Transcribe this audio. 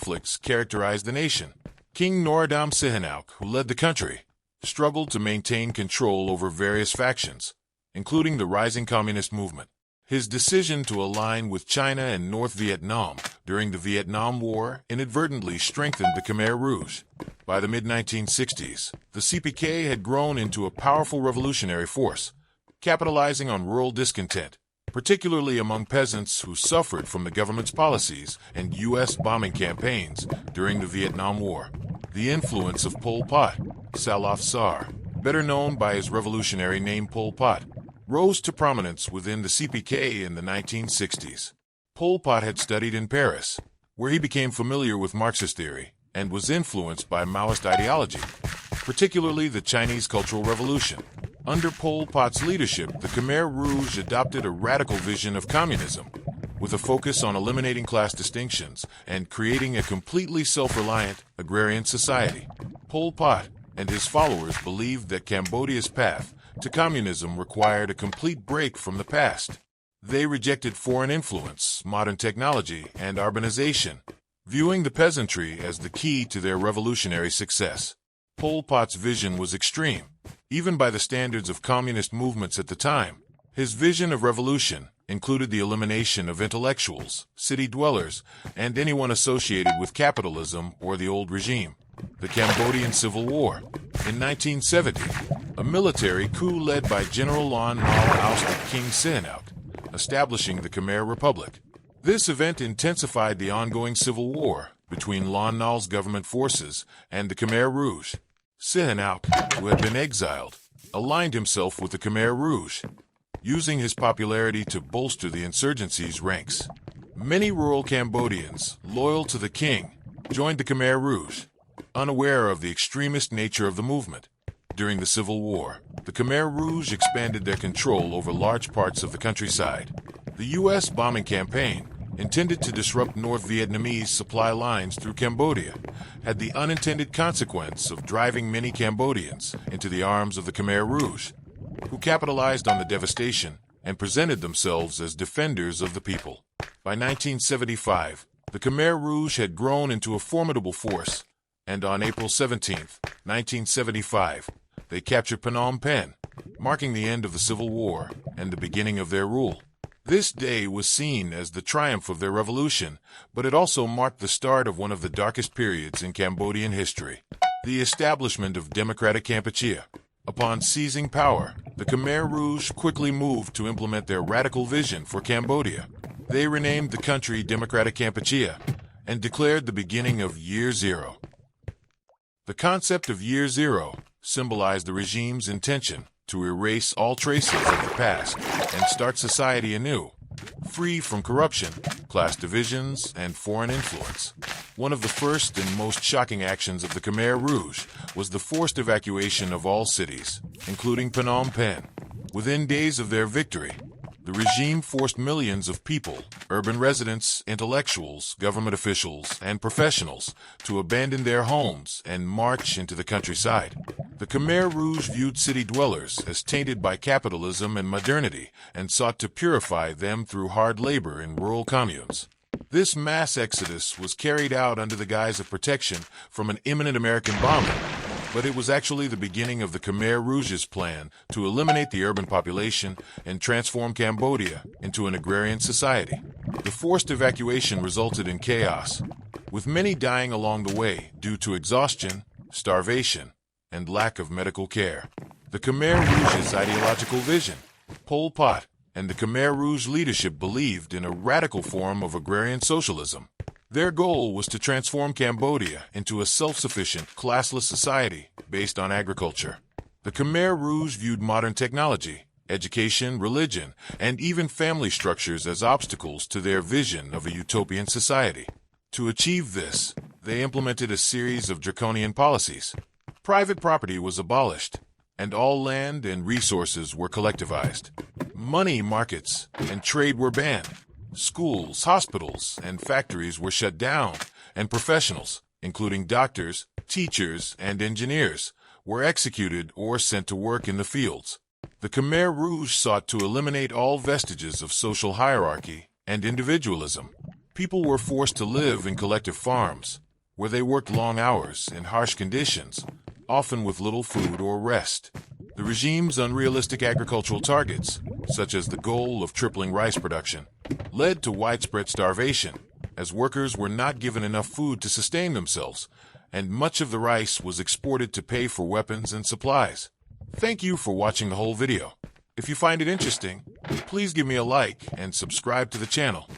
conflicts characterized the nation. King Norodom Sihanouk, who led the country, struggled to maintain control over various factions, including the rising communist movement. His decision to align with China and North Vietnam during the Vietnam War inadvertently strengthened the Khmer Rouge. By the mid-1960s, the CPK had grown into a powerful revolutionary force, capitalizing on rural discontent, particularly among peasants who suffered from the government's policies and U.S. bombing campaigns during the Vietnam War. The influence of Pol Pot, Saloth Sar, better known by his revolutionary name Pol Pot, rose to prominence within the CPK in the 1960s. Pol Pot had studied in Paris, where he became familiar with Marxist theory and was influenced by Maoist ideology, particularly the Chinese Cultural Revolution. Under Pol Pot's leadership, the Khmer Rouge adopted a radical vision of communism, with a focus on eliminating class distinctions and creating a completely self-reliant agrarian society. Pol Pot and his followers believed that Cambodia's path to communism required a complete break from the past. They rejected foreign influence, modern technology, and urbanization, viewing the peasantry as the key to their revolutionary success. Pol Pot's vision was extreme, even by the standards of communist movements at the time. His vision of revolution included the elimination of intellectuals, city dwellers, and anyone associated with capitalism or the old regime. The Cambodian Civil War. In 1970, a military coup led by General Lon Nol ousted King Sihanouk, establishing the Khmer Republic. This event intensified the ongoing civil war between Lon Nol's government forces and the Khmer Rouge. Sihanouk, who had been exiled, aligned himself with the Khmer Rouge, using his popularity to bolster the insurgency's ranks. Many rural Cambodians, loyal to the king, joined the Khmer Rouge, unaware of the extremist nature of the movement. During the Civil War, the Khmer Rouge expanded their control over large parts of the countryside. The U.S. bombing campaign, intended to disrupt North Vietnamese supply lines through Cambodia, had the unintended consequence of driving many Cambodians into the arms of the Khmer Rouge, who capitalized on the devastation and presented themselves as defenders of the people. By 1975, the Khmer Rouge had grown into a formidable force, and on April 17, 1975, they captured Phnom Penh, marking the end of the Civil War and the beginning of their rule. This day was seen as the triumph of their revolution, but it also marked the start of one of the darkest periods in Cambodian history, the establishment of Democratic Kampuchea. Upon seizing power, the Khmer Rouge quickly moved to implement their radical vision for Cambodia. They renamed the country Democratic Kampuchea and declared the beginning of Year Zero. The concept of Year Zero symbolized the regime's intention to erase all traces of the past and start society anew, free from corruption, class divisions, and foreign influence. One of the first and most shocking actions of the Khmer Rouge was the forced evacuation of all cities, including Phnom Penh. Within days of their victory, the regime forced millions of people, urban residents, intellectuals, government officials, and professionals, to abandon their homes and march into the countryside. The Khmer Rouge viewed city dwellers as tainted by capitalism and modernity and sought to purify them through hard labor in rural communes. This mass exodus was carried out under the guise of protection from an imminent American bombing, but it was actually the beginning of the Khmer Rouge's plan to eliminate the urban population and transform Cambodia into an agrarian society. The forced evacuation resulted in chaos, with many dying along the way due to exhaustion, starvation, and lack of medical care. The Khmer Rouge's ideological vision, Pol Pot, and the Khmer Rouge leadership believed in a radical form of agrarian socialism. Their goal was to transform Cambodia into a self-sufficient, classless society based on agriculture. The Khmer Rouge viewed modern technology, education, religion, and even family structures as obstacles to their vision of a utopian society. To achieve this, they implemented a series of draconian policies. Private property was abolished, and all land and resources were collectivized. Money markets and trade were banned. Schools, hospitals, and factories were shut down, and professionals, including doctors, teachers, and engineers, were executed or sent to work in the fields. The Khmer Rouge sought to eliminate all vestiges of social hierarchy and individualism. People were forced to live in collective farms, where they worked long hours in harsh conditions, often with little food or rest. The regime's unrealistic agricultural targets, such as the goal of tripling rice production, led to widespread starvation, as workers were not given enough food to sustain themselves, and much of the rice was exported to pay for weapons and supplies. Thank you for watching the whole video. If you find it interesting, please give me a like and subscribe to the channel.